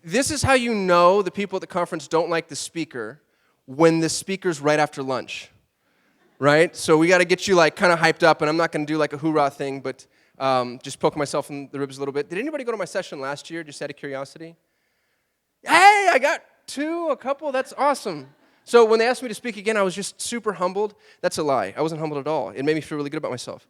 This is how you know the people at the conference don't like the speaker when the speaker's right after lunch, right? So we got to get you like kind of hyped up, and I'm not going to do like a hoorah thing, but just poke myself in the ribs a little bit. Did anybody go to my session last year, just out of curiosity? Hey, I got a couple. That's awesome. So when they asked me to speak again, I was just super humbled. That's a lie. I wasn't humbled at all. It made me feel really good about myself.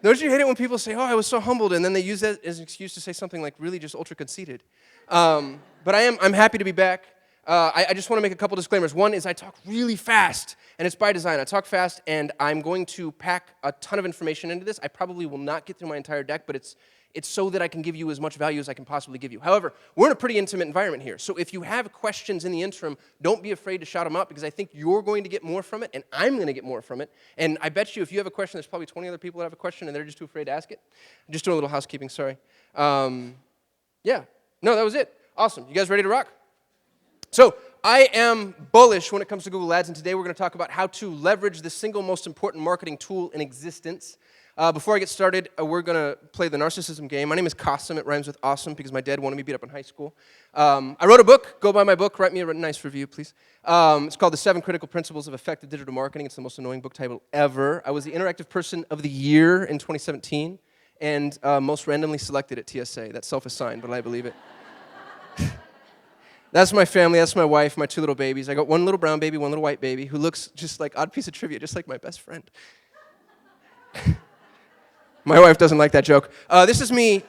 Don't you hate it when people say, oh, I was so humbled, and then they use that as an excuse to say something like really just ultra-conceited? But I'm happy to be back. I just want to make a couple disclaimers. One is I talk really fast, and it's by design. I talk fast, and I'm going to pack a ton of information into this. I probably will not get through my entire deck, but it's so that I can give you as much value as I can possibly give you. However, we're in a pretty intimate environment here, so if you have questions in the interim, don't be afraid to shout them out, because I think you're going to get more from it, and I'm going to get more from it. And I bet you if you have a question, there's probably 20 other people that have a question, and they're just too afraid to ask it. I'm just doing a little housekeeping, sorry. Yeah, no, that was it. Awesome. You guys ready to rock? So I am bullish when it comes to Google Ads, and today we're going to talk about how to leverage the single most important marketing tool in existence. Before I get started, we're going to play the Narcissism Game. My name is Kasim. It rhymes with awesome because my dad wanted me beat up in high school. I wrote a book. Go buy my book. Write me a nice review, please. It's called The 7 Critical Principles of Effective Digital Marketing. It's the most annoying book title ever. I was the Interactive Person of the Year in 2017 and most randomly selected at TSA. That's self-assigned, but I believe it. That's my family. That's my wife, my 2 little babies. I got 1 little brown baby, 1 little white baby who looks just like odd piece of trivia, just like my best friend. My wife doesn't like that joke. This is me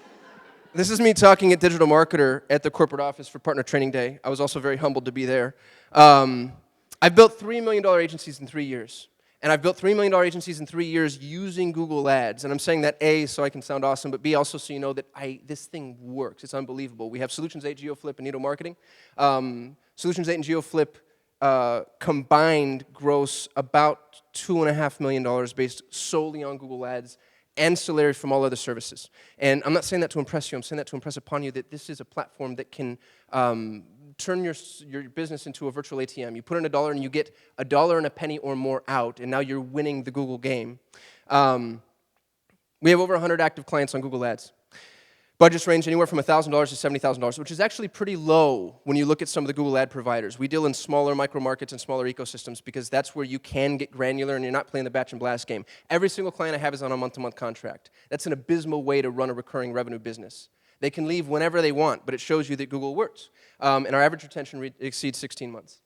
talking at Digital Marketer at the corporate office for Partner Training Day. I was also very humbled to be there. I've built $3 million agencies in 3 years. And I've built $3 million agencies in 3 years using Google Ads. And I'm saying that A, so I can sound awesome, but B, also so you know that this thing works. It's unbelievable. We have Solutions 8, GeoFlip, and Needle Marketing. Solutions 8 and GeoFlip combined gross about $2.5 million based solely on Google Ads, ancillary from all other services. And I'm not saying that to impress you. I'm saying that to impress upon you that this is a platform that can turn your business into a virtual ATM. You put in $1 and you get $1 and a penny or more out, and now you're winning the Google game. We have over 100 active clients on Google Ads. Budgets range anywhere from $1,000 to $70,000, which is actually pretty low when you look at some of the Google ad providers. We deal in smaller micro markets and smaller ecosystems because that's where you can get granular and you're not playing the batch and blast game. Every single client I have is on a month-to-month contract. That's an abysmal way to run a recurring revenue business. They can leave whenever they want, but it shows you that Google works. And our average retention exceeds 16 months.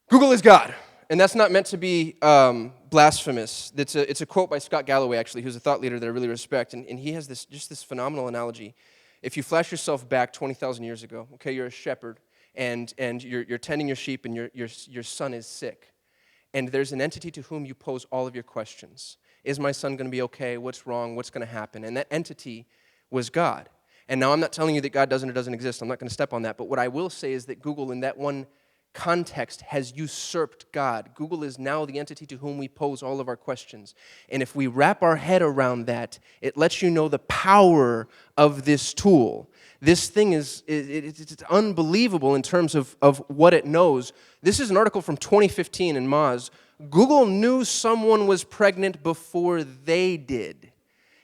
Google is God. And that's not meant to be blasphemous. It's a quote by Scott Galloway, actually, who's a thought leader that I really respect. And he has this phenomenal analogy. If you flash yourself back 20,000 years ago, okay, you're a shepherd, and you're tending your sheep, and your son is sick. And there's an entity to whom you pose all of your questions. Is my son going to be okay? What's wrong? What's going to happen? And that entity was God. And now I'm not telling you that God doesn't or doesn't exist. I'm not going to step on that. But what I will say is that Google, in that one context, has usurped God. Google is now the entity to whom we pose all of our questions. And if we wrap our head around that, it lets you know the power of this tool. This thing it's unbelievable in terms of what it knows. This is an article from 2015 in Moz. Google knew someone was pregnant before they did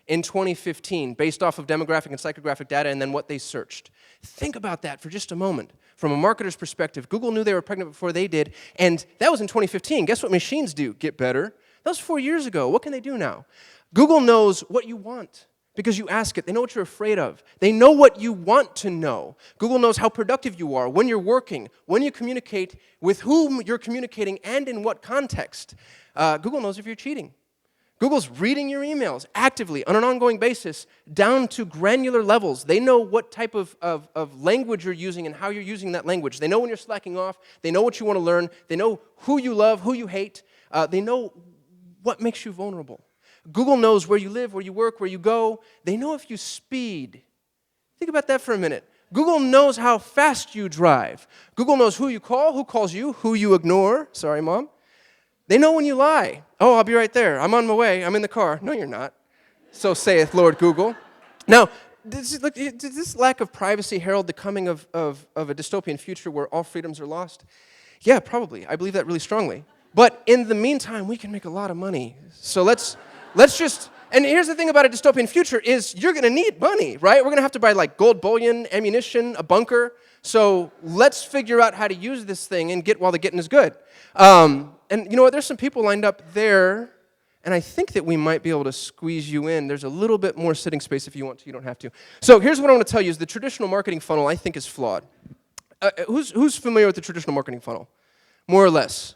in 2015, based off of demographic and psychographic data and then what they searched. Think about that for just a moment. From a marketer's perspective, Google knew they were pregnant before they did, and that was in 2015. Guess what machines do? Get better. That was 4 years ago. What can they do now? Google knows what you want because you ask it. They know what you're afraid of. They know what you want to know. Google knows how productive you are, when you're working, when you communicate, with whom you're communicating, and in what context. Google knows if you're cheating. Google's reading your emails actively on an ongoing basis down to granular levels. They know what type of language you're using and how you're using that language. They know when you're slacking off. They know what you want to learn. They know who you love, who you hate. They know what makes you vulnerable. Google knows where you live, where you work, where you go. They know if you speed. Think about that for a minute. Google knows how fast you drive. Google knows who you call, who calls you, who you ignore. Sorry, Mom. They know when you lie. Oh, I'll be right there. I'm on my way. I'm in the car. No, you're not. So saith Lord Google. Now, does this lack of privacy herald the coming of a dystopian future where all freedoms are lost? Yeah, probably. I believe that really strongly. But in the meantime, we can make a lot of money. So let's just And here's the thing about a dystopian future is you're going to need money, right? We're going to have to buy like gold bullion, ammunition, a bunker. So let's figure out how to use this thing and get while the getting is good. And you know what? There's some people lined up there, and I think that we might be able to squeeze you in. There's a little bit more sitting space if you want to. You don't have to. So here's what I want to tell you is the traditional marketing funnel I think is flawed. Who's familiar with the traditional marketing funnel? More or less.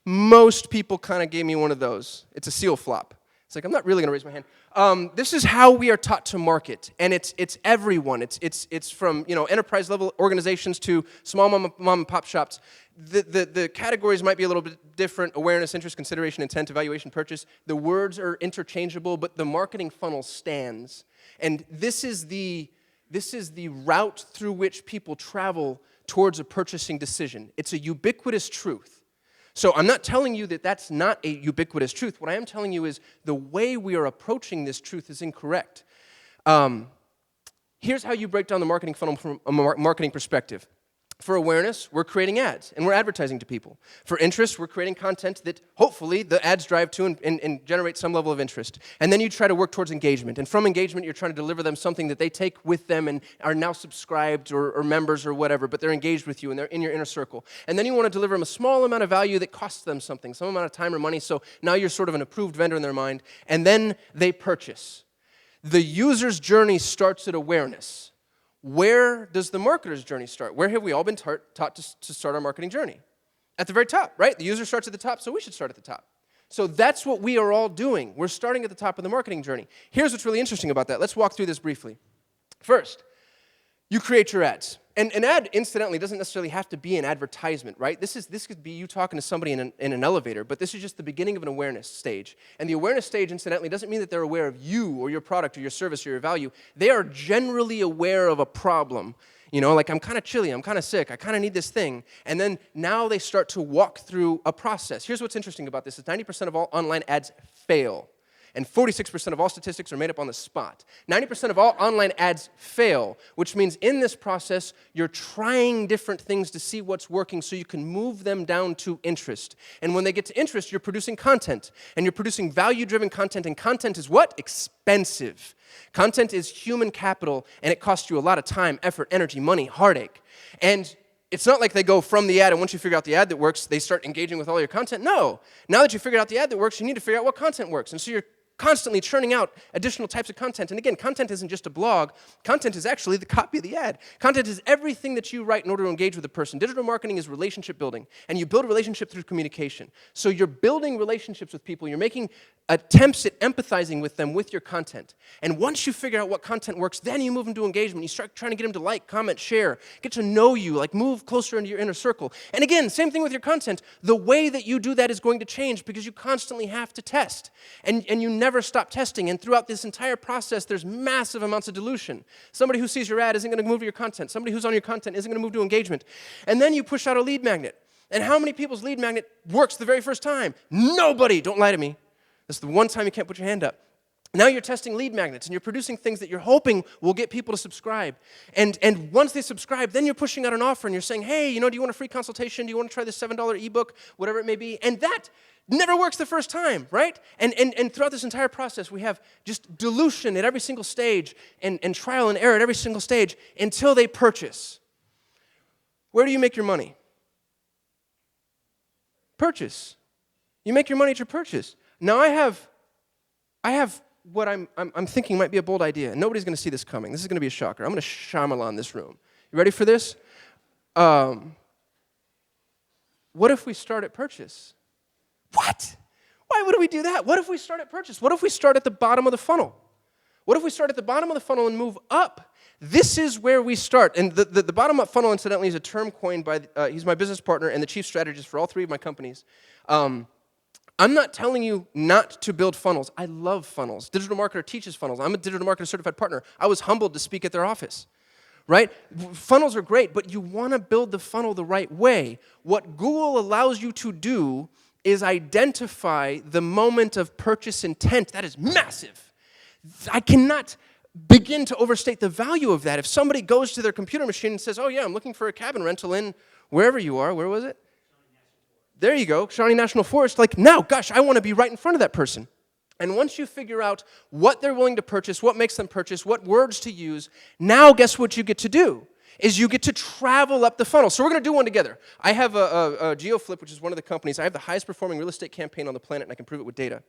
Most people kind of gave me one of those. It's a seal flop. It's like, I'm not really going to raise my hand. This is how we are taught to market, and it's everyone. It's from enterprise level organizations to small mom and pop shops. The categories might be a little bit different: awareness, interest, consideration, intent, evaluation, purchase. The words are interchangeable, but the marketing funnel stands. And this is the route through which people travel towards a purchasing decision. It's a ubiquitous truth. So I'm not telling you that that's not a ubiquitous truth. What I am telling you is the way we are approaching this truth is incorrect. Here's how you break down the marketing funnel from a marketing perspective. For awareness, we're creating ads, and we're advertising to people. For interest, we're creating content that hopefully the ads drive to and generate some level of interest. And then you try to work towards engagement. And from engagement, you're trying to deliver them something that they take with them and are now subscribed or members or whatever, but they're engaged with you and they're in your inner circle. And then you want to deliver them a small amount of value that costs them something, some amount of time or money, so now you're sort of an approved vendor in their mind. And then they purchase. The user's journey starts at awareness. Where does the marketer's journey start? Where have we all been taught to start our marketing journey? At the very top, right? The user starts at the top, so we should start at the top. So that's what we are all doing. We're starting at the top of the marketing journey. Here's what's really interesting about that. Let's walk through this briefly. First, you create your ads. And an ad, incidentally, doesn't necessarily have to be an advertisement, right? This could be you talking to somebody in an elevator, but this is just the beginning of an awareness stage. And the awareness stage, incidentally, doesn't mean that they're aware of you or your product or your service or your value. They are generally aware of a problem. Like, I'm kind of chilly, I'm kind of sick, I kind of need this thing. And then now they start to walk through a process. Here's what's interesting about this, is 90% of all online ads fail. And 46% of all statistics are made up on the spot. 90% of all online ads fail, which means in this process, you're trying different things to see what's working so you can move them down to interest. And when they get to interest, you're producing content. And you're producing value-driven content. And content is what? Expensive. Content is human capital, and it costs you a lot of time, effort, energy, money, heartache. And it's not like they go from the ad, and once you figure out the ad that works, they start engaging with all your content. No. Now that you figured out the ad that works, you need to figure out what content works. And so you're constantly churning out additional types of content. And again, content isn't just a blog. Content is actually the copy of the ad. Content is everything that you write in order to engage with a person. Digital marketing is relationship building, and you build a relationship through communication. So you're building relationships with people. You're making attempts at empathizing with them with your content. And once you figure out what content works, then you move into engagement. You start trying to get them to like, comment, share, get to know you, like move closer into your inner circle. And again, same thing with your content. The way that you do that is going to change because you constantly have to test. And you never stop testing. And throughout this entire process, there's massive amounts of dilution. Somebody who sees your ad isn't going to move to your content. Somebody who's on your content isn't going to move to engagement. And then you push out a lead magnet. And how many people's lead magnet works the very first time? Nobody. Don't lie to me. That's the one time you can't put your hand up. Now you're testing lead magnets, and you're producing things that you're hoping will get people to subscribe. And once they subscribe, then you're pushing out an offer, and you're saying, hey, do you want a free consultation? Do you want to try this $7 ebook? Whatever it may be. And that never works the first time, right? And throughout this entire process, we have just dilution at every single stage and trial and error at every single stage until they purchase. Where do you make your money? Purchase. You make your money at your purchase. Now I have what I'm thinking might be a bold idea. Nobody's going to see this coming. This is going to be a shocker. I'm going to Shyamalan this room. You ready for this? What if we start at purchase? What? Why would we do that? What if we start at purchase? What if we start at the bottom of the funnel? What if we start at the bottom of the funnel and move up? This is where we start. And the bottom-up funnel, incidentally, is a term coined by, he's my business partner and the chief strategist for all three of my companies. I'm not telling you not to build funnels. I love funnels. Digital Marketer teaches funnels. I'm a Digital Marketer certified partner. I was humbled to speak at their office, right? Funnels are great, but you want to build the funnel the right way. What Google allows you to do is identify the moment of purchase intent. That is massive. I cannot begin to overstate the value of that. If somebody goes to their computer machine and says, oh yeah, I'm looking for a cabin rental in wherever you are, where was it? There you go, Shawnee National Forest. Like, now, gosh, I want to be right in front of that person. And once you figure out what they're willing to purchase, what makes them purchase, what words to use, now guess what you get to do? Is you get to travel up the funnel. So we're going to do one together. I have a GeoFlip, which is one of the companies. I have the highest performing real estate campaign on the planet, and I can prove it with data.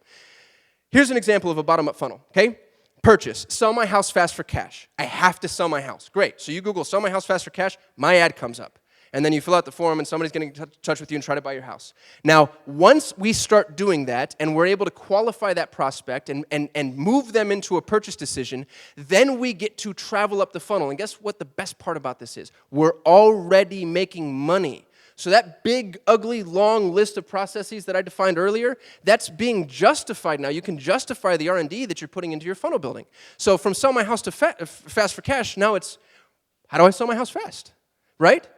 Here's an example of a bottom-up funnel, okay? Purchase, sell my house fast for cash. I have to sell my house. Great. So you Google sell my house fast for cash, my ad comes up. And then you fill out the form, and somebody's getting in touch with you and try to buy your house. Now, once we start doing that, and we're able to qualify that prospect and move them into a purchase decision, then we get to travel up the funnel. And guess what the best part about this is? We're already making money. So that big, ugly, long list of processes that I defined earlier, that's being justified now. You can justify the R&D that you're putting into your funnel building. So from sell my house to fast for cash, now it's, how do I sell my house fast, right?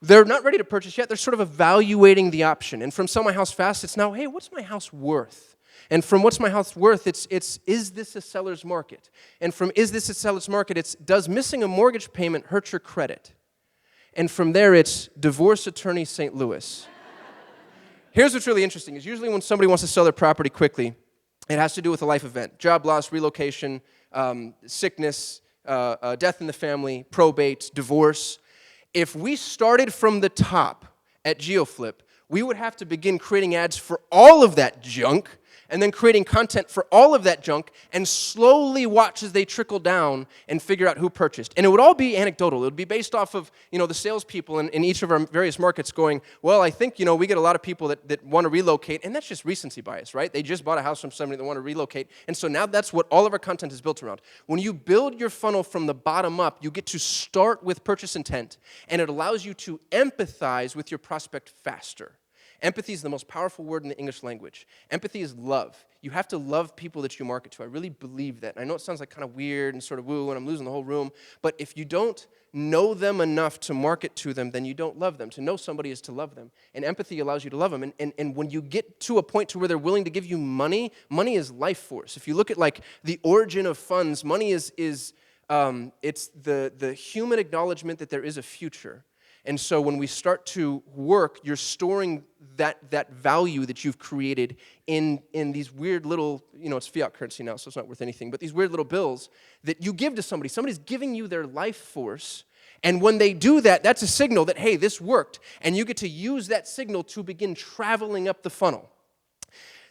They're not ready to purchase yet. They're sort of evaluating the option. And from sell my house fast, it's now, hey, what's my house worth? And from what's my house worth, it's is this a seller's market? And from is this a seller's market, it's does missing a mortgage payment hurt your credit? And from there, it's divorce attorney St. Louis. Here's what's really interesting, is usually when somebody wants to sell their property quickly, it has to do with a life event. Job loss, relocation, sickness, death in the family, probate, divorce. If we started from the top at GeoFlip, we would have to begin creating ads for all of that junk, and then creating content for all of that junk, and slowly watch as they trickle down and figure out who purchased. And it would all be anecdotal. It would be based off of, the salespeople in each of our various markets going, well, I think, we get a lot of people that want to relocate, and that's just recency bias, right? They just bought a house from somebody that want to relocate, and so now that's what all of our content is built around. When you build your funnel from the bottom up, you get to start with purchase intent, and it allows you to empathize with your prospect faster. Empathy is the most powerful word in the English language. Empathy is love. You have to love people that you market to. I really believe that. And I know it sounds like kind of weird and sort of woo, and I'm losing the whole room, but if you don't know them enough to market to them, then you don't love them. To know somebody is to love them. And empathy allows you to love them. And when you get to a point to where they're willing to give you money, money is life force. If you look at like the origin of funds, money it's the human acknowledgement that there is a future. And so when we start to work, you're storing that value that you've created in these weird little, it's fiat currency now, so it's not worth anything, but these weird little bills that you give to somebody. Somebody's giving you their life force, and when they do that, that's a signal that, hey, this worked, and you get to use that signal to begin traveling up the funnel.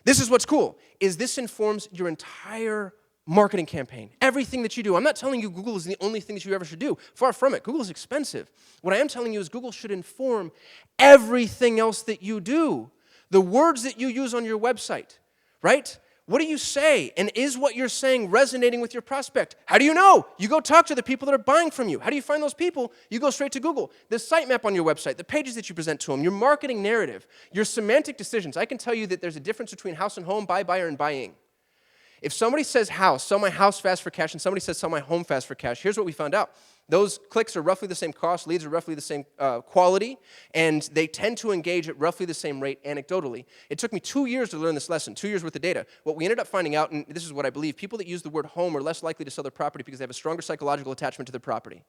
This is what's cool, is this informs your entire marketing campaign. Everything that you do. I'm not telling you Google is the only thing that you ever should do. Far from it. Google is expensive. What I am telling you is Google should inform everything else that you do. The words that you use on your website, right? What do you say? And is what you're saying resonating with your prospect? How do you know? You go talk to the people that are buying from you. How do you find those people? You go straight to Google. The sitemap on your website, the pages that you present to them, your marketing narrative, your semantic decisions. I can tell you that there's a difference between house and home, buy, buyer, and buying. If somebody says house, sell my house fast for cash, and somebody says sell my home fast for cash, here's what we found out. Those clicks are roughly the same cost, leads are roughly the same quality, and they tend to engage at roughly the same rate anecdotally. It took me 2 years to learn this lesson, 2 years worth of data. What we ended up finding out, and this is what I believe, people that use the word home are less likely to sell their property because they have a stronger psychological attachment to their property.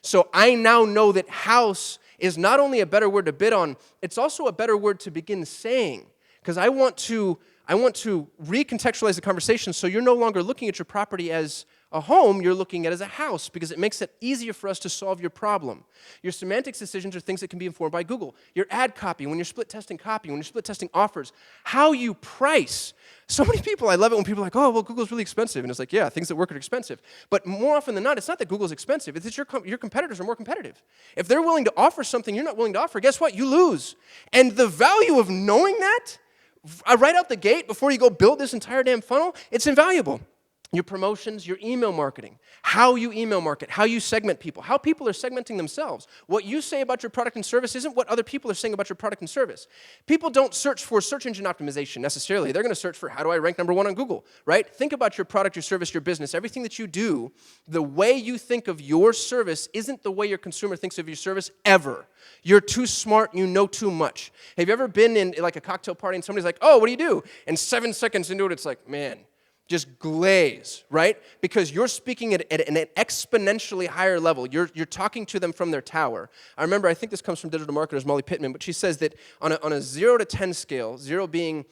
So I now know that house is not only a better word to bid on, it's also a better word to begin saying, because I want to recontextualize the conversation so you're no longer looking at your property as a home, you're looking at it as a house, because it makes it easier for us to solve your problem. Your semantics decisions are things that can be informed by Google. Your ad copy, when you're split testing copy, when you're split testing offers, how you price. So many people, I love it when people are like, oh, well, Google's really expensive. And it's like, yeah, things that work are expensive. But more often than not, it's not that Google's expensive. It's that your competitors are more competitive. If they're willing to offer something you're not willing to offer, guess what? You lose. And the value of knowing that, right out the gate, before you go build this entire damn funnel, it's invaluable. Your promotions, your email marketing, how you email market, how you segment people, how people are segmenting themselves. What you say about your product and service isn't what other people are saying about your product and service. People don't search for search engine optimization necessarily. They're going to search for how do I rank #1 on Google, right? Think about your product, your service, your business, everything that you do. The way you think of your service isn't the way your consumer thinks of your service ever. You're too smart, you know too much. Have you ever been in like a cocktail party and somebody's like, oh, what do you do? And 7 seconds into it, it's like, man, just glaze, right? Because you're speaking at an exponentially higher level. You're talking to them from their tower. I remember, I think this comes from digital marketers Molly Pittman, but she says that on a 0 to 10 scale, 0 being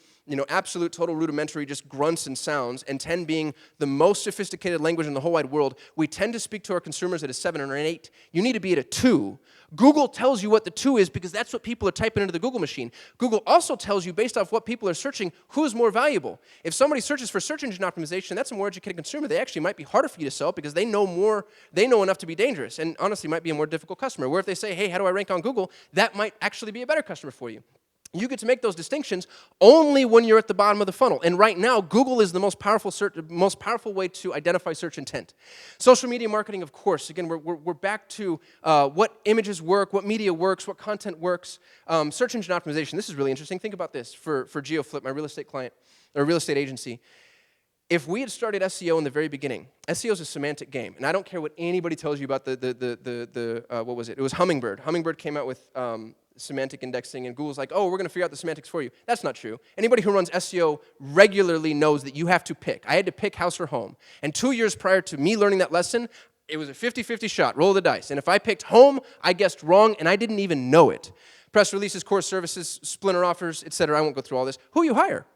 absolute, total, rudimentary, just grunts and sounds, and 10 being the most sophisticated language in the whole wide world, we tend to speak to our consumers at a 7 or an 8. You need to be at a 2. Google tells you what the 2 is because that's what people are typing into the Google machine. Google also tells you, based off what people are searching, who's more valuable. If somebody searches for search engine optimization, that's a more educated consumer. They actually might be harder for you to sell because they know more, they know enough to be dangerous, and honestly might be a more difficult customer. Where if they say, hey, how do I rank on Google, that might actually be a better customer for you. You get to make those distinctions only when you're at the bottom of the funnel. And right now, Google is the most powerful way to identify search intent. Social media marketing, of course. Again, we're back to what images work, what media works, what content works. Search engine optimization. This is really interesting. Think about this for GeoFlip, my real estate client, or real estate agency. If we had started SEO in the very beginning, SEO is a semantic game, and I don't care what anybody tells you about what was it? It was Hummingbird. Hummingbird came out with semantic indexing, and Google's like, oh, we're going to figure out the semantics for you. That's not true. Anybody who runs SEO regularly knows that you have to pick. I had to pick house or home, and 2 years prior to me learning that lesson, it was a 50-50 shot, roll the dice, and if I picked home, I guessed wrong, and I didn't even know it. Press releases, course services, splinter offers, etc. I won't go through all this. Who you hire?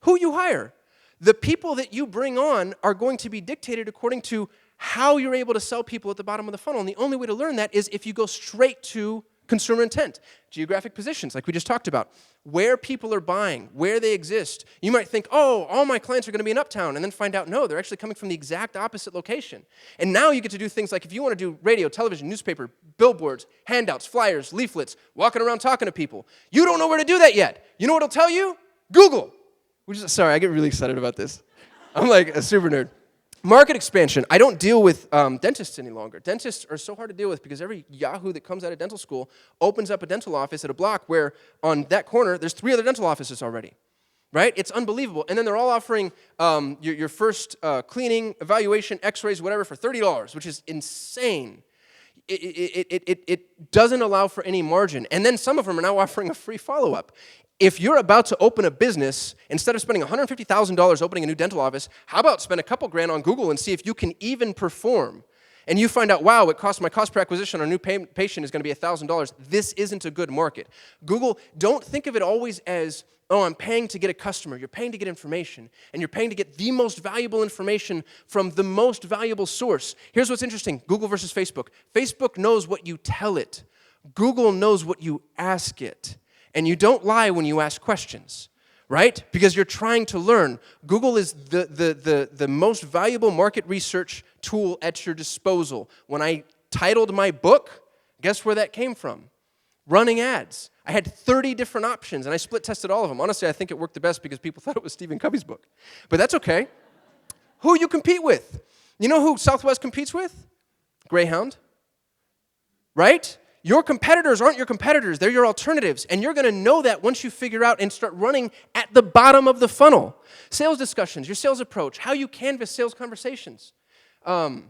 Who you hire? The people that you bring on are going to be dictated according to how you're able to sell people at the bottom of the funnel. And the only way to learn that is if you go straight to consumer intent. Geographic positions, like we just talked about. Where people are buying, where they exist. You might think, oh, all my clients are going to be in Uptown, and then find out, no, they're actually coming from the exact opposite location. And now you get to do things like if you want to do radio, television, newspaper, billboards, handouts, flyers, leaflets, walking around talking to people. You don't know where to do that yet. You know what it'll tell you? Google. Sorry, I get really excited about this. I'm like a super nerd. Market expansion. I don't deal with dentists any longer. Dentists are so hard to deal with because every yahoo that comes out of dental school opens up a dental office at a block where on that corner there's 3 other dental offices already, right? It's unbelievable. And then they're all offering your first cleaning, evaluation, x-rays, whatever for $30, which is insane. It doesn't allow for any margin. And then some of them are now offering a free follow-up. If you're about to open a business, instead of spending $150,000 opening a new dental office, how about spend a couple grand on Google and see if you can even perform? And you find out, wow, my cost per acquisition on a new patient is going to be $1,000. This isn't a good market. Google, don't think of it always as, oh, I'm paying to get a customer. You're paying to get information, and you're paying to get the most valuable information from the most valuable source. Here's what's interesting, Google versus Facebook. Facebook knows what you tell it. Google knows what you ask it. And you don't lie when you ask questions, right? Because you're trying to learn. Google is the most valuable market research tool at your disposal. When I titled my book, guess where that came from? Running ads. I had 30 different options, and I split tested all of them. Honestly, I think it worked the best because people thought it was Stephen Covey's book. But that's okay. Who you compete with? You know who Southwest competes with? Greyhound, right? Your competitors aren't your competitors, they're your alternatives, and you're going to know that once you figure out and start running at the bottom of the funnel. Sales discussions, your sales approach, how you canvas sales conversations. Where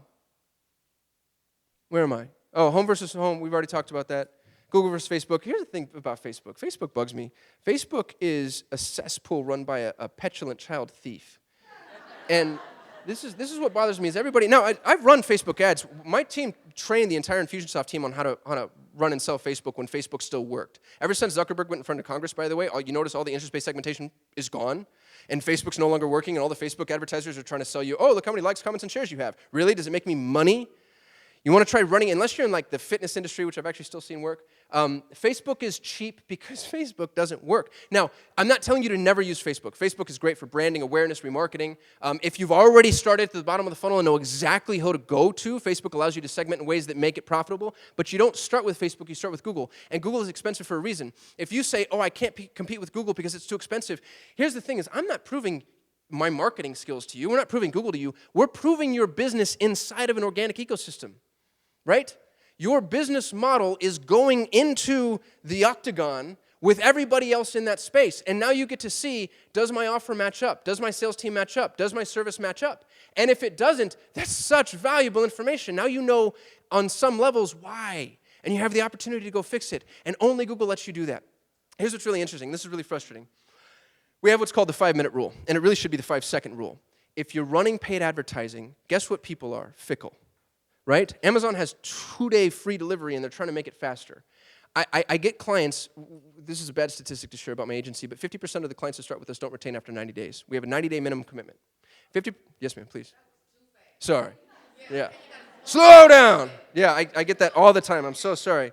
am I? Oh, home versus home, we've already talked about that. Google versus Facebook. Here's the thing about Facebook. Facebook bugs me. Facebook is a cesspool run by a petulant child thief. And this is what bothers me is everybody. Now, I've run Facebook ads. My team trained the entire Infusionsoft team on how to run and sell Facebook when Facebook still worked. Ever since Zuckerberg went in front of Congress, by the way, you notice all the interest-based segmentation is gone, and Facebook's no longer working, and all the Facebook advertisers are trying to sell you, oh, look how many likes, comments, and shares you have. Really? Does it make me money? You want to try running, unless you're in like the fitness industry, which I've actually still seen work, Facebook is cheap because Facebook doesn't work. Now, I'm not telling you to never use Facebook. Facebook is great for branding, awareness, remarketing. If you've already started at the bottom of the funnel and know exactly who to go to, Facebook allows you to segment in ways that make it profitable, but you don't start with Facebook, you start with Google. And Google is expensive for a reason. If you say, oh, I can't compete with Google because it's too expensive, here's the thing is I'm not proving my marketing skills to you. We're not proving Google to you. We're proving your business inside of an organic ecosystem. Right? Your business model is going into the octagon with everybody else in that space. And now you get to see, does my offer match up? Does my sales team match up? Does my service match up? And if it doesn't, that's such valuable information. Now you know on some levels why. And you have the opportunity to go fix it. And only Google lets you do that. Here's what's really interesting. This is really frustrating. We have what's called the 5-minute rule. And it really should be the 5-second rule. If you're running paid advertising, guess what people are? Fickle. Right? Amazon has 2-day free delivery, and they're trying to make it faster. I get clients, this is a bad statistic to share about my agency, but 50% of the clients that start with us don't retain after 90 days. We have a 90-day minimum commitment. Yes, ma'am, please. Sorry. Yeah. Slow down. Yeah, I get that all the time. I'm so sorry.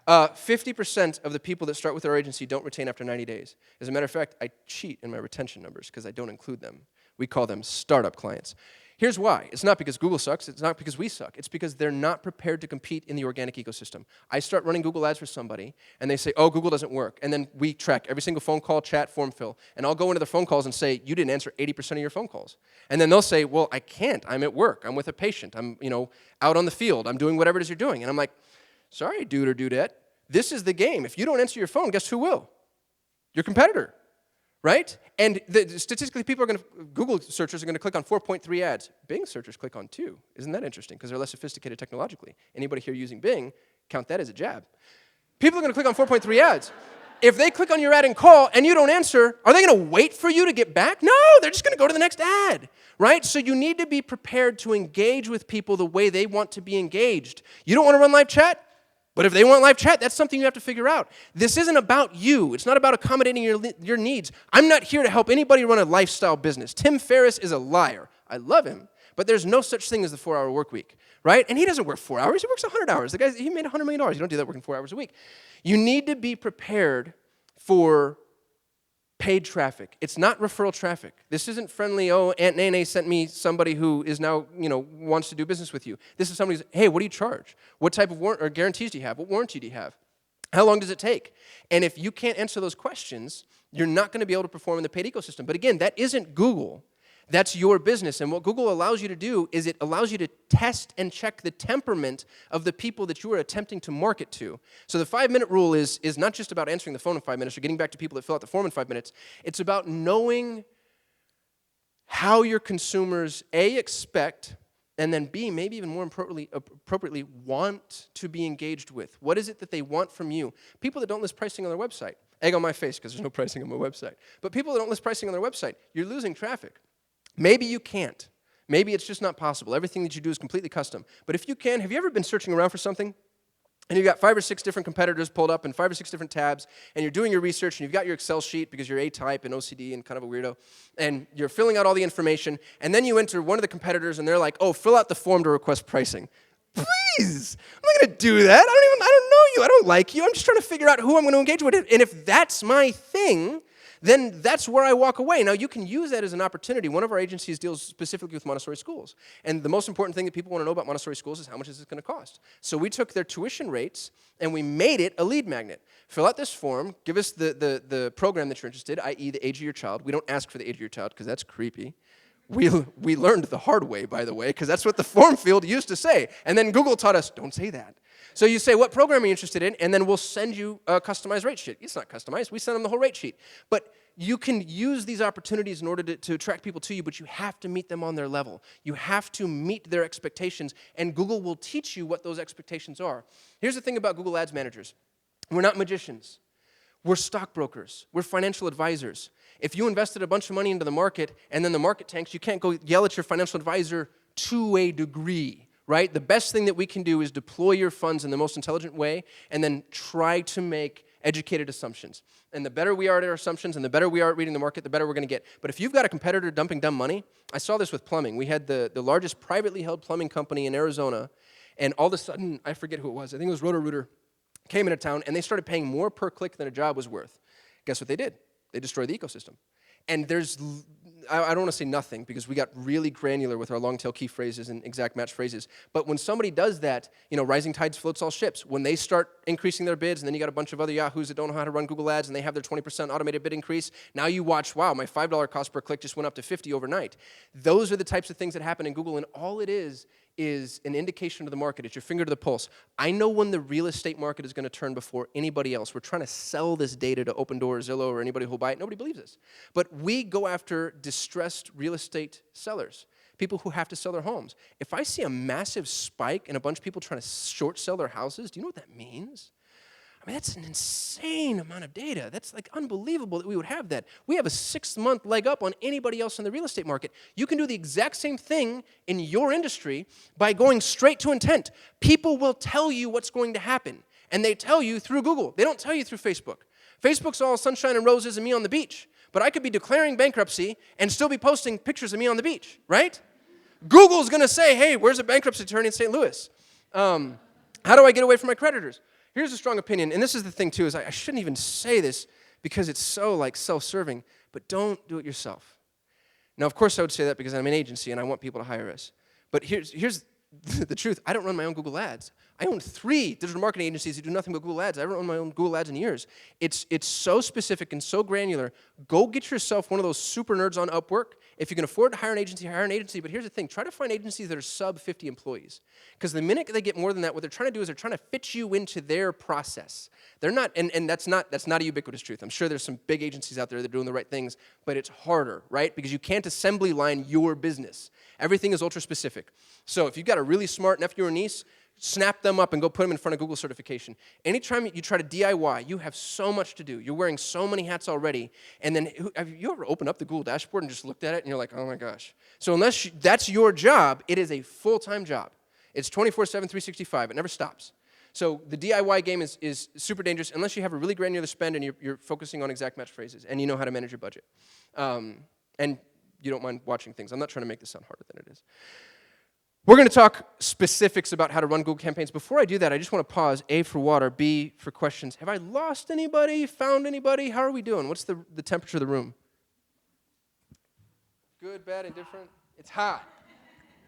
50% of the people that start with our agency don't retain after 90 days. As a matter of fact, I cheat in my retention numbers because I don't include them. We call them startup clients. Here's why. It's not because Google sucks. It's not because we suck. It's because they're not prepared to compete in the organic ecosystem. I start running Google ads for somebody, and they say, oh, Google doesn't work. And then we track every single phone call, chat, form fill. And I'll go into the phone calls and say, you didn't answer 80% of your phone calls. And then they'll say, well, I can't. I'm at work. I'm with a patient. I'm out on the field. I'm doing whatever it is you're doing. And I'm like, sorry, dude or dudette. This is the game. If you don't answer your phone, guess who will? Your competitor. Right? And statistically, Google searchers are going to click on 4.3 ads. Bing searchers click on 2. Isn't that interesting? Because they're less sophisticated technologically. Anybody here using Bing, count that as a jab. People are going to click on 4.3 ads. If they click on your ad and call and you don't answer, are they going to wait for you to get back? No, they're just going to go to the next ad. Right? So you need to be prepared to engage with people the way they want to be engaged. You don't want to run live chat? But if they want live chat, that's something you have to figure out. This isn't about you. It's not about accommodating your needs. I'm not here to help anybody run a lifestyle business. Tim Ferriss is a liar. I love him, but there's no such thing as the 4-hour work week, right? And he doesn't work 4 hours. He works 100 hours. The guy, he made $100 million. You don't do that working 4 hours a week. You need to be prepared for paid traffic. It's not referral traffic. This isn't friendly, oh, Aunt Nene sent me somebody who is now, wants to do business with you. This is somebody who's, hey, what do you charge? What type of guarantees do you have? What warranty do you have? How long does it take? And if you can't answer those questions, you're not going to be able to perform in the paid ecosystem. But again, that isn't Google. That's your business. And what Google allows you to do is it allows you to test and check the temperament of the people that you are attempting to market to. So the 5-minute rule is not just about answering the phone in 5 minutes or getting back to people that fill out the form in 5 minutes. It's about knowing how your consumers, A, expect, and then B, maybe even more appropriately, want to be engaged with. What is it that they want from you? People that don't list pricing on their website. Egg on my face because there's no pricing on my website. But people that don't list pricing on their website, you're losing traffic. Maybe you can't. Maybe it's just not possible. Everything that you do is completely custom. But if you can, have you ever been searching around for something? And you've got 5 or 6 different competitors pulled up and 5 or 6 different tabs, and you're doing your research, and you've got your Excel sheet because you're A-type and OCD and kind of a weirdo, and you're filling out all the information, and then you enter one of the competitors, and they're like, oh, fill out the form to request pricing. Please! I'm not going to do that. I don't know you. I don't like you. I'm just trying to figure out who I'm going to engage with. And if that's my thing, then that's where I walk away. Now, you can use that as an opportunity. One of our agencies deals specifically with Montessori schools. And the most important thing that people want to know about Montessori schools is how much is this going to cost. So we took their tuition rates, and we made it a lead magnet. Fill out this form. Give us the program that you're interested, i.e. the age of your child. We don't ask for the age of your child because that's creepy. We learned the hard way, by the way, because that's what the form field used to say. And then Google taught us, don't say that. So you say, what program are you interested in? And then we'll send you a customized rate sheet. It's not customized. We send them the whole rate sheet. But you can use these opportunities in order to attract people to you, but you have to meet them on their level. You have to meet their expectations, and Google will teach you what those expectations are. Here's the thing about Google Ads managers. We're not magicians. We're stockbrokers. We're financial advisors. If you invested a bunch of money into the market and then the market tanks, you can't go yell at your financial advisor to a degree, right? The best thing that we can do is deploy your funds in the most intelligent way and then try to make educated assumptions. And the better we are at our assumptions and the better we are at reading the market, the better we're going to get. But if you've got a competitor dumping dumb money, I saw this with plumbing. We had the largest privately held plumbing company in Arizona, and all of a sudden, I forget who it was, I think it was Roto-Rooter, came into town, and they started paying more per click than a job was worth. Guess what they did? They destroyed the ecosystem. And I don't want to say nothing because we got really granular with our long tail key phrases and exact match phrases. But when somebody does that, rising tides floats all ships. When they start increasing their bids, and then you got a bunch of other yahoos that don't know how to run Google Ads, and they have their 20% automated bid increase, now you watch, wow, my $5 cost per click just went up to $50 overnight. Those are the types of things that happen in Google, and all it is an indication of the market. It's your finger to the pulse. I know when the real estate market is going to turn before anybody else. We're trying to sell this data to Open Door, Zillow, or anybody who'll buy it. Nobody believes us. But we go after distressed real estate sellers, people who have to sell their homes. If I see a massive spike and a bunch of people trying to short sell their houses, do you know what that means? I mean, that's an insane amount of data. That's like unbelievable that we would have that. We have a 6-month leg up on anybody else in the real estate market. You can do the exact same thing in your industry by going straight to intent. People will tell you what's going to happen. And they tell you through Google. They don't tell you through Facebook. Facebook's all sunshine and roses and me on the beach. But I could be declaring bankruptcy and still be posting pictures of me on the beach, right? Google's going to say, hey, where's a bankruptcy attorney in St. Louis? How do I get away from my creditors? Here's a strong opinion, and this is the thing, too, is I shouldn't even say this because it's so, like, self-serving, but don't do it yourself. Now, of course, I would say that because I'm an agency and I want people to hire us. But here's the truth. I don't run my own Google Ads. I own 3 digital marketing agencies who do nothing but Google Ads. I haven't run my own Google Ads in years. It's so specific and so granular. Go get yourself one of those super nerds on Upwork. If you can afford to hire an agency, hire an agency. But here's the thing. Try to find agencies that are sub 50 employees. Because the minute they get more than that, what they're trying to do is they're trying to fit you into their process. They're not, and that's not a ubiquitous truth. I'm sure there's some big agencies out there that are doing the right things, but it's harder, right? Because you can't assembly line your business. Everything is ultra specific. So if you've got a really smart nephew or niece, snap them up and go put them in front of Google certification. Anytime you try to DIY, you have so much to do. You're wearing so many hats already. And then, have you ever opened up the Google dashboard and just looked at it and you're like, oh my gosh. So unless that's your job, it is a full-time job. It's 24/7, 365. It never stops. So the DIY game is super dangerous unless you have a really granular spend and you're focusing on exact match phrases and you know how to manage your budget. And you don't mind watching things. I'm not trying to make this sound harder than it is. We're going to talk specifics about how to run Google campaigns. Before I do that, I just want to pause. A for water, B for questions. Have I lost anybody, found anybody? How are we doing? What's the temperature of the room? Good, bad, indifferent? It's hot.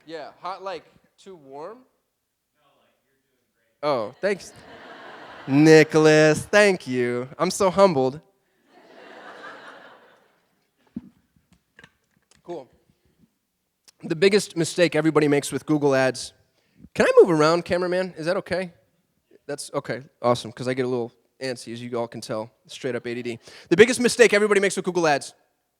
Yeah, hot like too warm? No, like you're doing great. Oh, thanks. Nicholas, thank you. I'm so humbled. Cool. The biggest mistake everybody makes with Google Ads. Can I move around, cameraman? Is that okay? That's okay. Awesome, because I get a little antsy, as you all can tell. Straight up ADD. The biggest mistake everybody makes with Google Ads.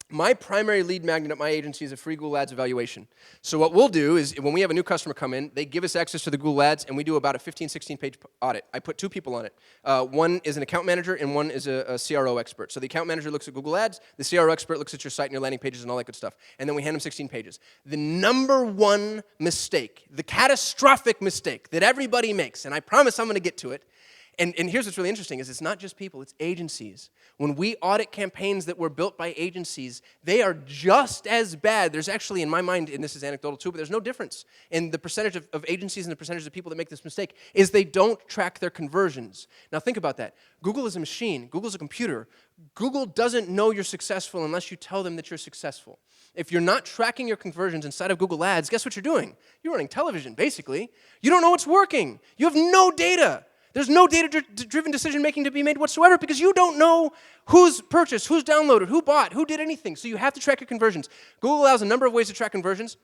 My primary lead magnet at my agency is a free Google Ads evaluation. So what we'll do is when we have a new customer come in, they give us access to the Google Ads, and we do about a 15, 16-page audit. I put 2 people on it. One is an account manager, and one is a CRO expert. So the account manager looks at Google Ads, the CRO expert looks at your site and your landing pages and all that good stuff. And then we hand them 16 pages. The number one mistake, the catastrophic mistake that everybody makes, and I promise I'm going to get to it, and here's what's really interesting, is it's not just people, it's agencies. When we audit campaigns that were built by agencies, they are just as bad. There's actually, in my mind, and this is anecdotal too, but there's no difference in the percentage of agencies and the percentage of people that make this mistake, is they don't track their conversions. Now think about that. Google is a machine. Google's a computer. Google doesn't know you're successful unless you tell them that you're successful. If you're not tracking your conversions inside of Google Ads, guess what you're doing? You're running television, basically. You don't know what's working. You have no data. There's no data-driven decision-making to be made whatsoever because you don't know who's purchased, who's downloaded, who bought, who did anything. So you have to track your conversions. Google allows a number of ways to track conversions.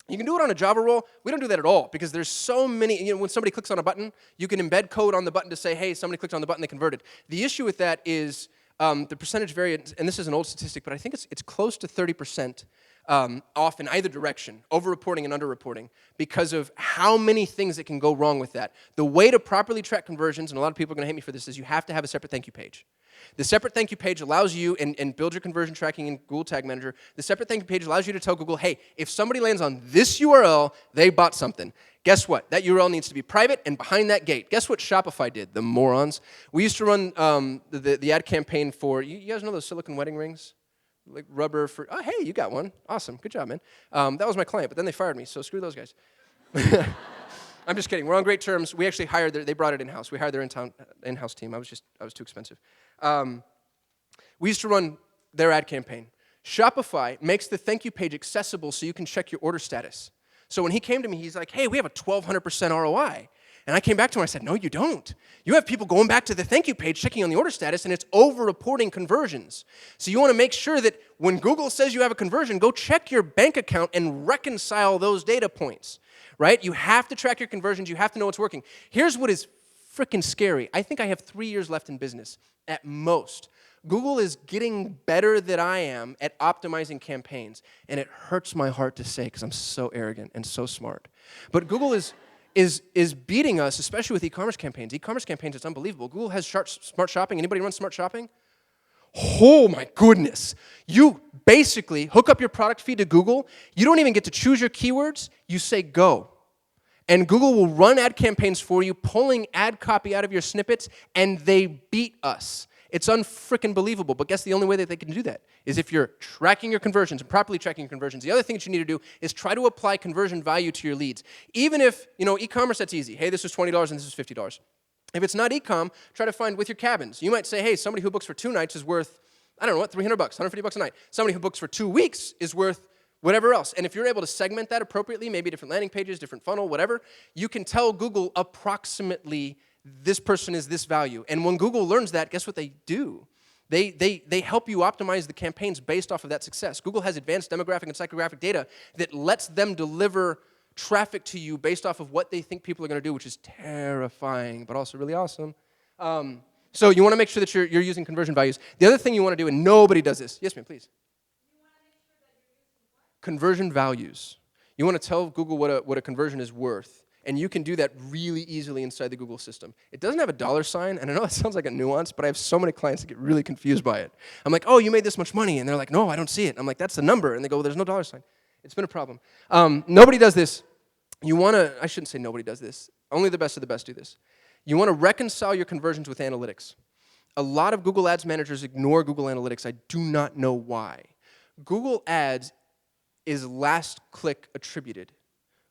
You can do it on a Java role. We don't do that at all because there's so many, when somebody clicks on a button, you can embed code on the button to say, hey, somebody clicked on the button, they converted. The issue with that is the percentage variance, and this is an old statistic, but I think it's close to 30%. Off in either direction, over-reporting and under-reporting, because of how many things that can go wrong with that. The way to properly track conversions, and a lot of people are going to hate me for this, is you have to have a separate thank you page. The separate thank you page allows you, and build your conversion tracking in Google Tag Manager, the separate thank you page allows you to tell Google, hey, if somebody lands on this URL, they bought something. Guess what? That URL needs to be private and behind that gate. Guess what Shopify did, the morons? We used to run the ad campaign for, you guys know those silicone wedding rings? Like rubber for, oh, hey, you got one. Awesome. Good job, man. That was my client, but then they fired me, so screw those guys. I'm just kidding. We're on great terms. We actually hired they brought it in-house. We hired their in-house team. I was too expensive. We used to run their ad campaign. Shopify makes the thank you page accessible so you can check your order status. So when he came to me, he's like, hey, we have a 1,200% ROI. And I came back to him and I said, no, you don't. You have people going back to the thank you page, checking on the order status, and it's over-reporting conversions. So you want to make sure that when Google says you have a conversion, go check your bank account and reconcile those data points, right? You have to track your conversions. You have to know what's working. Here's what is freaking scary. I think I have 3 years left in business, at most. Google is getting better than I am at optimizing campaigns, and it hurts my heart to say because I'm so arrogant and so smart. But Google is beating us, especially with e-commerce campaigns. E-commerce campaigns, it's unbelievable. Google has smart shopping. Anybody run smart shopping? Oh my goodness. You basically hook up your product feed to Google. You don't even get to choose your keywords. You say go. And Google will run ad campaigns for you, pulling ad copy out of your snippets, and they beat us. It's unfreaking believable, but guess the only way that they can do that is if you're tracking your conversions and properly tracking your conversions. The other thing that you need to do is try to apply conversion value to your leads. Even if, e-commerce, that's easy. Hey, this is $20 and this is $50. If it's not e-com, try to find with your cabins. You might say, hey, somebody who books for 2 nights is worth, I don't know what, $300, $150 a night. Somebody who books for 2 weeks is worth whatever else. And if you're able to segment that appropriately, maybe different landing pages, different funnel, whatever, you can tell Google approximately this person is this value. And when Google learns that, guess what they do? They help you optimize the campaigns based off of that success. Google has advanced demographic and psychographic data that lets them deliver traffic to you based off of what they think people are going to do, which is terrifying, but also really awesome. So you want to make sure that you're using conversion values. The other thing you want to do, and nobody does this. Yes, ma'am, please. Conversion values. You want to tell Google what a conversion is worth. And you can do that really easily inside the Google system. It doesn't have a dollar sign, and I know that sounds like a nuance, but I have so many clients that get really confused by it. I'm like, oh, you made this much money, and they're like, no, I don't see it. I'm like, that's the number, and they go, well, there's no dollar sign. It's been a problem. Nobody does this. I shouldn't say nobody does this. Only the best of the best do this. You want to reconcile your conversions with analytics. A lot of Google Ads managers ignore Google Analytics. I do not know why. Google Ads is last click attributed.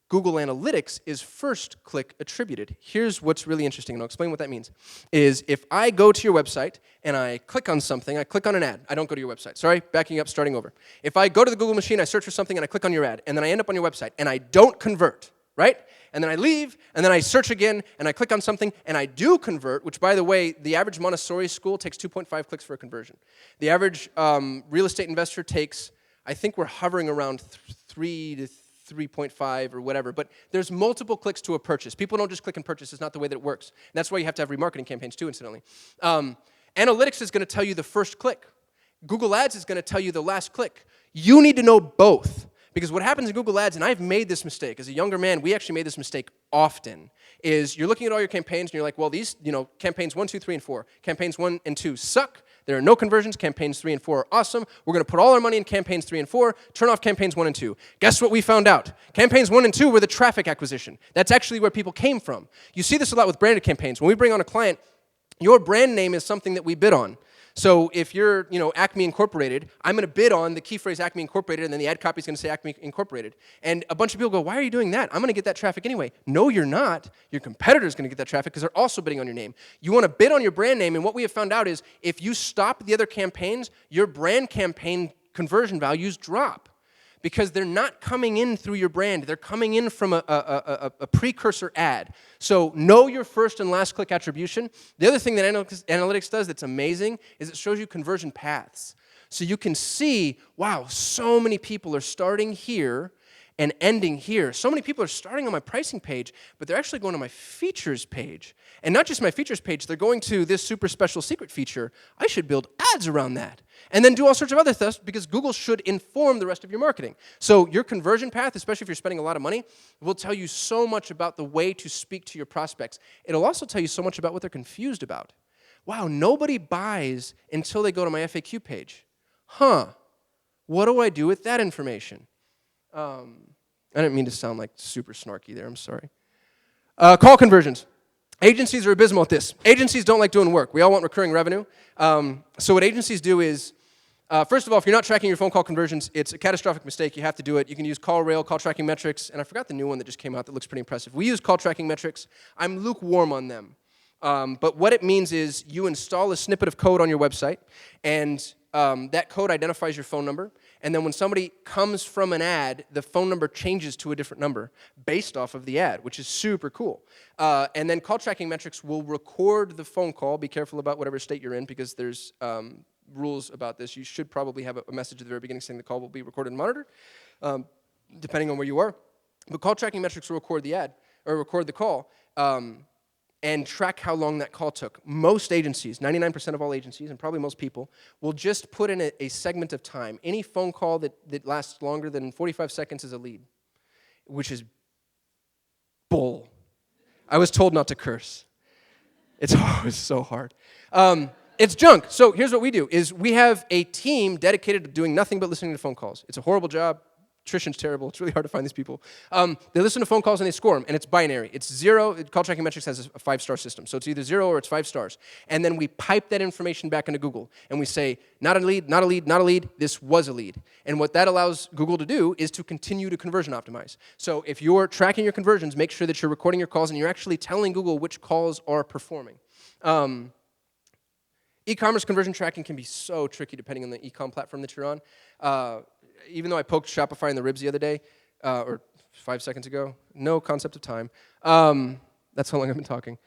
Google Analytics is first click attributed. Here's what's really interesting, and I'll explain what that means. Is if I go to your website and I click on something, I click on an ad. I don't go to your website. Sorry, backing up, starting over. If I go to the Google machine, I search for something, and I click on your ad, and then I end up on your website, and I don't convert, right? And then I leave, and then I search again, and I click on something, and I do convert, which, by the way, the average Montessori school takes 2.5 clicks for a conversion. The average real estate investor takes, I think we're hovering around 3 to 3.5 or whatever, but there's multiple clicks to a purchase. People don't just click and purchase. It's not the way that it works. And that's why you have to have remarketing campaigns too, incidentally. Analytics is going to tell you the first click. Google Ads is going to tell you the last click. You need to know both. Because what happens in Google Ads, and I've made this mistake. As a younger man, we actually made this mistake often, is you're looking at all your campaigns, and you're like, well, these, campaigns 1, 2, 3, and 4. Campaigns 1 and 2 suck. There are no conversions. Campaigns 3 and 4 are awesome. We're going to put all our money in campaigns 3 and 4, turn off campaigns 1 and 2. Guess what we found out? Campaigns 1 and 2 were the traffic acquisition. That's actually where people came from. You see this a lot with branded campaigns. When we bring on a client, your brand name is something that we bid on. So if you're, Acme Incorporated, I'm going to bid on the key phrase Acme Incorporated, and then the ad copy is going to say Acme Incorporated. And a bunch of people go, why are you doing that? I'm going to get that traffic anyway. No, you're not. Your competitor is going to get that traffic because they're also bidding on your name. You want to bid on your brand name, and what we have found out is if you stop the other campaigns, your brand campaign conversion values drop because they're not coming in through your brand. They're coming in from a precursor ad. So know your first and last click attribution. The other thing that analytics does that's amazing is it shows you conversion paths. So you can see, wow, so many people are starting here and ending here. So many people are starting on my pricing page, but they're actually going to my features page. And not just my features page, they're going to this super special secret feature. I should build ads around that. And then do all sorts of other stuff because Google should inform the rest of your marketing. So your conversion path, especially if you're spending a lot of money, will tell you so much about the way to speak to your prospects. It'll also tell you so much about what they're confused about. Wow, nobody buys until they go to my FAQ page. Huh, what do I do with that information? I didn't mean to sound like super snarky there, I'm sorry. Call conversions. Agencies are abysmal at this. Agencies don't like doing work. We all want recurring revenue. So what agencies do is, first of all, if you're not tracking your phone call conversions, it's a catastrophic mistake. You have to do it. You can use CallRail, call tracking metrics, and I forgot the new one that just came out that looks pretty impressive. We use call tracking metrics. I'm lukewarm on them. But what it means is you install a snippet of code on your website, and that code identifies your phone number. And then when somebody comes from an ad, the phone number changes to a different number based off of the ad, which is super cool. And then call tracking metrics will record the phone call. Be careful about whatever state you're in because there's rules about this. You should probably have a message at the very beginning saying the call will be recorded and monitored, depending on where you are. But call tracking metrics will record the ad or record the call. And track how long that call took. Most agencies, 99% of all agencies, and probably most people, will just put in a segment of time. Any phone call that lasts longer than 45 seconds is a lead, which is bull. I was told not to curse. It's always so hard. It's junk. So here's what we do, is we have a team dedicated to doing nothing but listening to phone calls. It's a horrible job. attrition's terrible. It's really hard to find these people. They listen to phone calls and they score them, and it's binary. It's 0. Call tracking metrics has a 5-star system, so it's either 0 or it's 5 stars. And then we pipe that information back into Google, and we say, not a lead, not a lead, not a lead. This was a lead. And what that allows Google to do is to continue to conversion optimize. So if you're tracking your conversions, make sure that you're recording your calls and you're actually telling Google which calls are performing. E-commerce conversion tracking can be so tricky depending on the e-com platform that you're on. Even though I poked Shopify in the ribs the other day, or 5 seconds ago, no concept of time. That's how long I've been talking.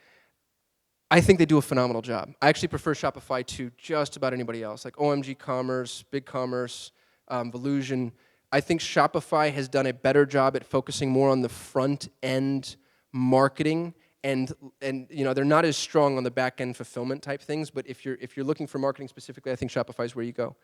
I think they do a phenomenal job. I actually prefer Shopify to just about anybody else, like OMG Commerce, BigCommerce, Volusion. I think Shopify has done a better job at focusing more on the front-end marketing, and you know, they're not as strong on the back-end fulfillment type things, but if you're looking for marketing specifically, I think Shopify is where you go.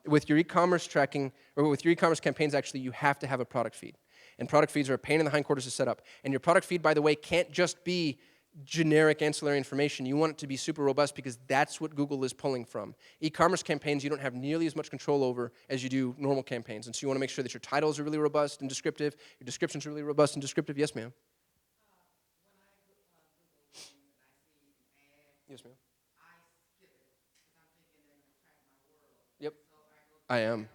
With your e-commerce tracking, or with your e-commerce campaigns, actually, you have to have a product feed. And product feeds are a pain in the hindquarters to set up. And your product feed, by the way, can't just be generic ancillary information. You want it to be super robust because that's what Google is pulling from. E-commerce campaigns, you don't have nearly as much control over as you do normal campaigns. And so you want to make sure that your titles are really robust and descriptive, your descriptions are really robust and descriptive. Yes, ma'am? Yes, ma'am. Yep. I am.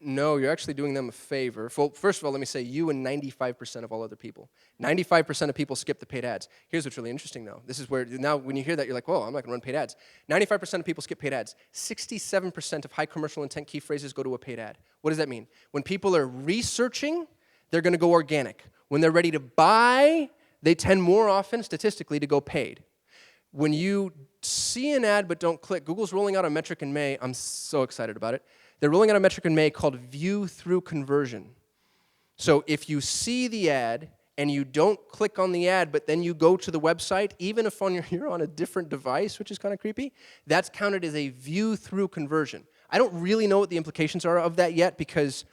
No, you're actually doing them a favor. Well, first of all, let me say you and 95% of all other people. 95% of people skip the paid ads. Here's what's really interesting, though. This is where, now when you hear that, you're like, whoa, I'm not going to run paid ads. 95% of people skip paid ads. 67% of high commercial intent key phrases go to a paid ad. What does that mean? When people are researching, they're going to go organic. When they're ready to buy, they tend more often, statistically, to go paid. When you see an ad but don't click, Google's rolling out a metric in May. I'm so excited about it. They're rolling out a metric in May called view through conversion. So if you see the ad and you don't click on the ad, but then you go to the website, even if you're on a different device, which is kind of creepy, that's counted as a view through conversion. I don't really know what the implications are of that yet, because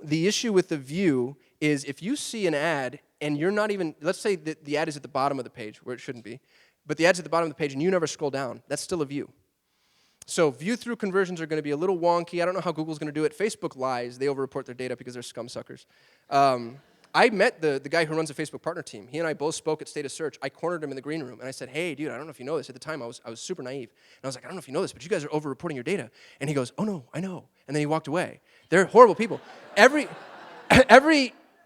the issue with the view is if you see an ad and you're not even, let's say that the ad is at the bottom of the page, where it shouldn't be, but the ad's at the bottom of the page and you never scroll down, that's still a view. So view-through conversions are going to be a little wonky. I don't know how Google's going to do it. Facebook lies. They over-report their data because they're scum suckers. I met the guy who runs the Facebook partner team. He and I both spoke at State of Search. I cornered him in the green room, and I said, hey, dude, I don't know if you know this. At the time, I was super naive. And I was like, I don't know if you know this, but you guys are over-reporting your data. And he goes, oh, no, I know. And then he walked away. They're horrible people. Every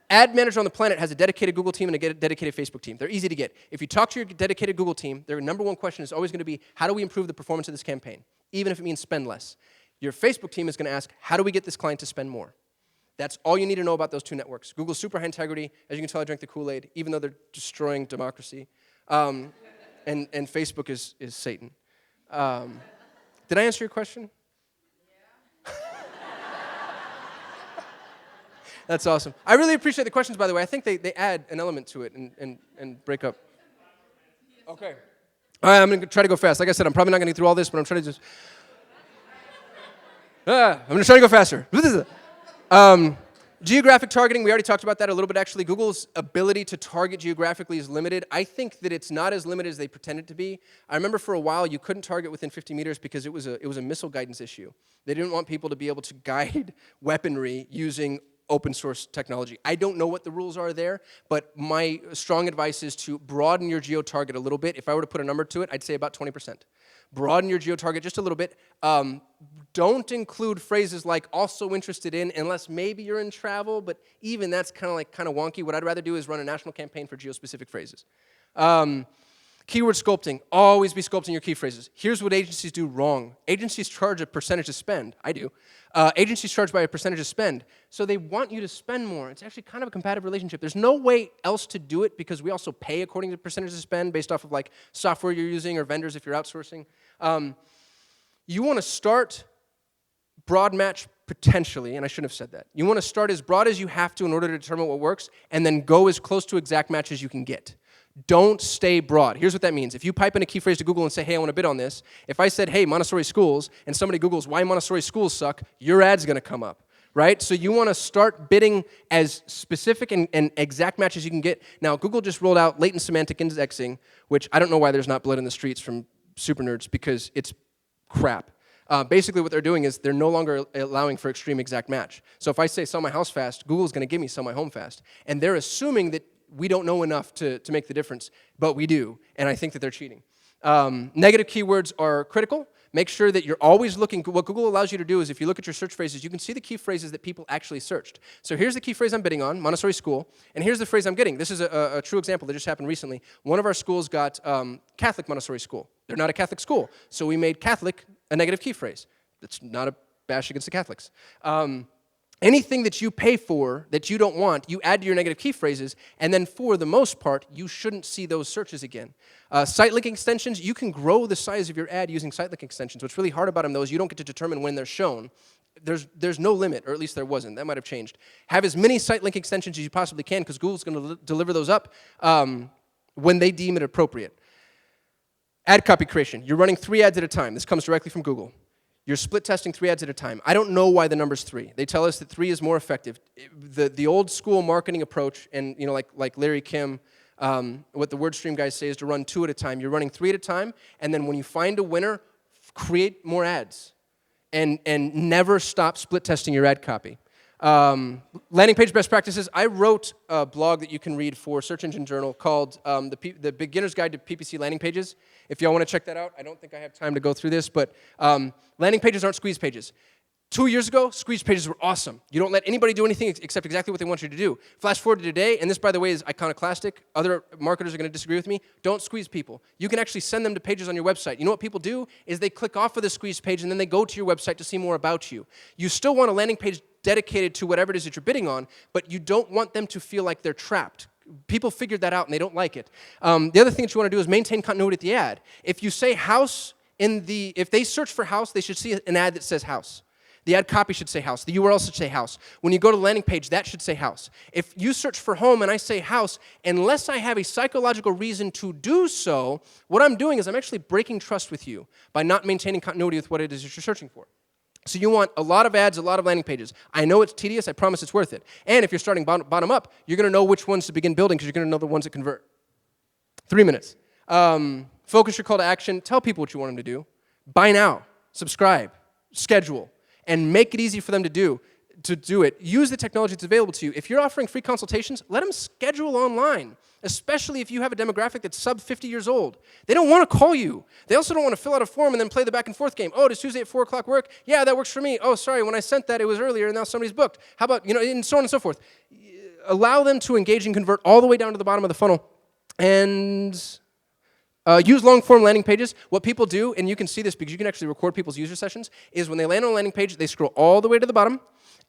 ad manager on the planet has a dedicated Google team and a dedicated Facebook team. They're easy to get. If you talk to your dedicated Google team, their number one question is always going to be, how do we improve the performance of this campaign, even if it means spend less? Your Facebook team is going to ask, how do we get this client to spend more? That's all you need to know about those two networks. Google's super high integrity. As you can tell, I drank the Kool-Aid, even though they're destroying democracy. And Facebook is Satan. Did I answer your question? That's awesome. I really appreciate the questions, by the way. I think they add an element to it and break up. Okay. All right, I'm going to try to go fast. Like I said, I'm probably not going to get through all this, but I'm trying to just... I'm going to try to go faster. Geographic targeting, we already talked about that a little bit, actually. Google's ability to target geographically is limited. I think that it's not as limited as they pretend it to be. I remember for a while you couldn't target within 50 meters because it was a missile guidance issue. They didn't want people to be able to guide weaponry using open source technology. I don't know what the rules are there, but my strong advice is to broaden your geo-target a little bit. If I were to put a number to it, I'd say about 20%. Broaden your geo-target just a little bit. Don't include phrases like also interested in, unless maybe you're in travel, but even that's kind of wonky. What I'd rather do is run a national campaign for geo-specific phrases. Keyword sculpting, always be sculpting your key phrases. Here's what agencies do wrong. Agencies charge a percentage of spend. I do. Agencies charge by a percentage of spend, so they want you to spend more. It's actually kind of a competitive relationship. There's no way else to do it because we also pay according to percentage of spend based off of like software you're using or vendors if you're outsourcing. You want to start broad match potentially, and I shouldn't have said that. You want to start as broad as you have to in order to determine what works, and then go as close to exact match as you can get. Don't stay broad. Here's what that means. If you pipe in a key phrase to Google and say, hey, I want to bid on this, if I said, hey, Montessori schools, and somebody Googles why Montessori schools suck, your ad's going to come up. right? So you want to start bidding as specific and exact match as you can get. Now, Google just rolled out latent semantic indexing, which I don't know why there's not blood in the streets from super nerds, because it's crap. Basically, what they're doing is they're no longer allowing for extreme exact match. So if I say sell my house fast, Google's going to give me sell my home fast. And they're assuming that we don't know enough to make the difference, but we do, and I think that they're cheating. Negative keywords are critical. Make sure that you're always looking. What Google allows you to do is if you look at your search phrases, you can see the key phrases that people actually searched. So here's the key phrase I'm bidding on, Montessori school, and here's the phrase I'm getting. This is a true example that just happened recently. One of our schools got Catholic Montessori school. They're not a Catholic school, so we made Catholic a negative key phrase. That's not a bash against the Catholics. Anything that you pay for that you don't want, you add to your negative key phrases, and then for the most part, you shouldn't see those searches again. Sitelink extensions, you can grow the size of your ad using Sitelink extensions. What's really hard about them, though, is you don't get to determine when they're shown. There's no limit, or at least there wasn't. That might have changed. Have as many Sitelink extensions as you possibly can, because Google's going to deliver those up when they deem it appropriate. Ad copy creation. You're running 3 ads at a time. This comes directly from Google. You're split testing 3 ads at a time. I don't know why the number's 3. They tell us that 3 is more effective. The old school marketing approach, and like Larry Kim, what the WordStream guys say is to run 2 at a time. You're running 3 at a time, and then when you find a winner, create more ads, and never stop split testing your ad copy. Landing page best practices. I wrote a blog that you can read for Search Engine Journal called the Beginner's Guide to PPC Landing Pages. If y'all want to check that out, I don't think I have time to go through this, but landing pages aren't squeeze pages. 2 years ago, squeeze pages were awesome. You don't let anybody do anything except exactly what they want you to do. Flash forward to today, and this, by the way, is iconoclastic. Other marketers are going to disagree with me. Don't squeeze people. You can actually send them to pages on your website. You know what people do is they click off of the squeeze page, and then they go to your website to see more about you. You still want a landing page dedicated to whatever it is that you're bidding on, but you don't want them to feel like they're trapped. People figured that out, and they don't like it. The other thing that you want to do is maintain continuity at the ad. If you say house if they search for house, they should see an ad that says house. The ad copy should say house. The URL should say house. When you go to the landing page, that should say house. If you search for home and I say house, unless I have a psychological reason to do so, what I'm doing is I'm actually breaking trust with you by not maintaining continuity with what it is that you're searching for. So you want a lot of ads, a lot of landing pages. I know it's tedious. I promise it's worth it. And if you're starting bottom up, you're going to know which ones to begin building because you're going to know the ones that convert. 3 minutes. Focus your call to action. Tell people what you want them to do. Buy now. Subscribe. Schedule. And make it easy for them to do it. Use the technology that's available to you. If you're offering free consultations, let them schedule online, especially if you have a demographic that's sub 50 years old. They don't want to call you. They also don't want to fill out a form and then play the back and forth game. Oh, does Tuesday at 4 o'clock work? Yeah, that works for me. Oh, sorry, when I sent that, it was earlier, and now somebody's booked. How about, and so on and so forth. Allow them to engage and convert all the way down to the bottom of the funnel. And use long-form landing pages. What people do, and you can see this because you can actually record people's user sessions, is when they land on a landing page, they scroll all the way to the bottom,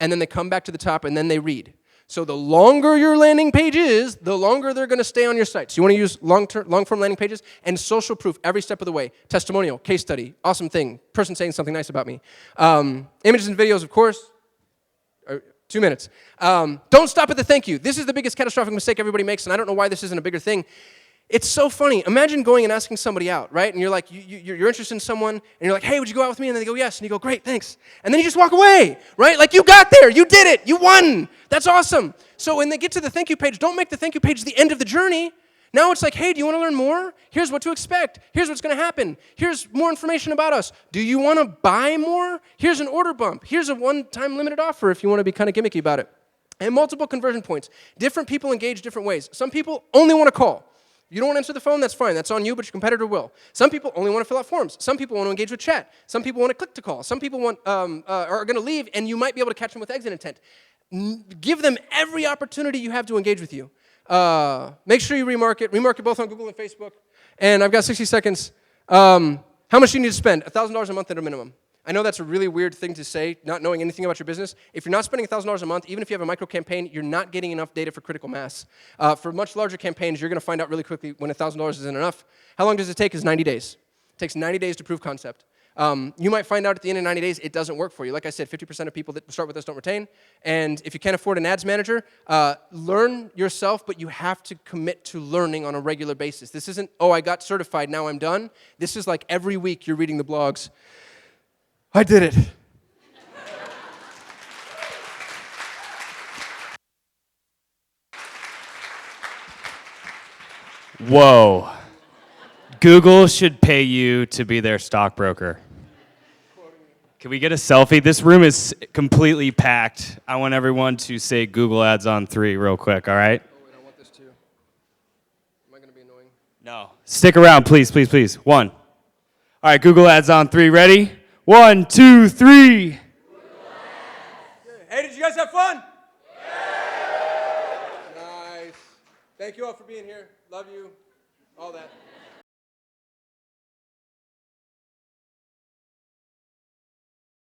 and then they come back to the top, and then they read. So the longer your landing page is, the longer they're going to stay on your site. So you want to use long-form landing pages and social proof every step of the way. Testimonial, case study, awesome thing, person saying something nice about me. Images and videos, of course. 2 minutes. Don't stop at the thank you. This is the biggest catastrophic mistake everybody makes, and I don't know why this isn't a bigger thing. It's so funny. Imagine going and asking somebody out, right? And you're like, you're interested in someone, and you're like, hey, would you go out with me? And then they go, yes. And you go, great, thanks. And then you just walk away, right? Like, you got there. You did it. You won. That's awesome. So when they get to the thank you page, don't make the thank you page the end of the journey. Now it's like, hey, do you want to learn more? Here's what to expect. Here's what's going to happen. Here's more information about us. Do you want to buy more? Here's an order bump. Here's a one-time limited offer if you want to be kind of gimmicky about it. And multiple conversion points. Different people engage different ways. Some people only want to call. You don't want to answer the phone, that's fine. That's on you, but your competitor will. Some people only want to fill out forms. Some people want to engage with chat. Some people want to click to call. Some people are going to leave, and you might be able to catch them with exit intent. Give them every opportunity you have to engage with you. Make sure you remarket. Remarket both on Google and Facebook. And I've got 60 seconds. How much do you need to spend? $1,000 a month at a minimum. I know that's a really weird thing to say, not knowing anything about your business. If you're not spending $1,000 a month, even if you have a micro campaign, you're not getting enough data for critical mass. For much larger campaigns, you're going to find out really quickly when $1,000 isn't enough. How long does it take? Is 90 days. It takes 90 days to prove concept. You might find out at the end of 90 days it doesn't work for you. Like I said, 50% of people that start with us don't retain. And if you can't afford an ads manager, learn yourself, but you have to commit to learning on a regular basis. This isn't, oh, I got certified, now I'm done. This is like every week you're reading the blogs. I did it. Whoa. Google should pay you to be their stockbroker. Can we get a selfie? This room is completely packed. I want everyone to say Google Ads on 3 real quick, all right? Oh, wait, I want this too. Am I going to be annoying? No. Stick around, please, please, please. 1. All right, Google Ads on 3. Ready? 1, 2, 3. Hey, did you guys have fun? Yeah! Nice. Thank you all for being here. Love you. All that.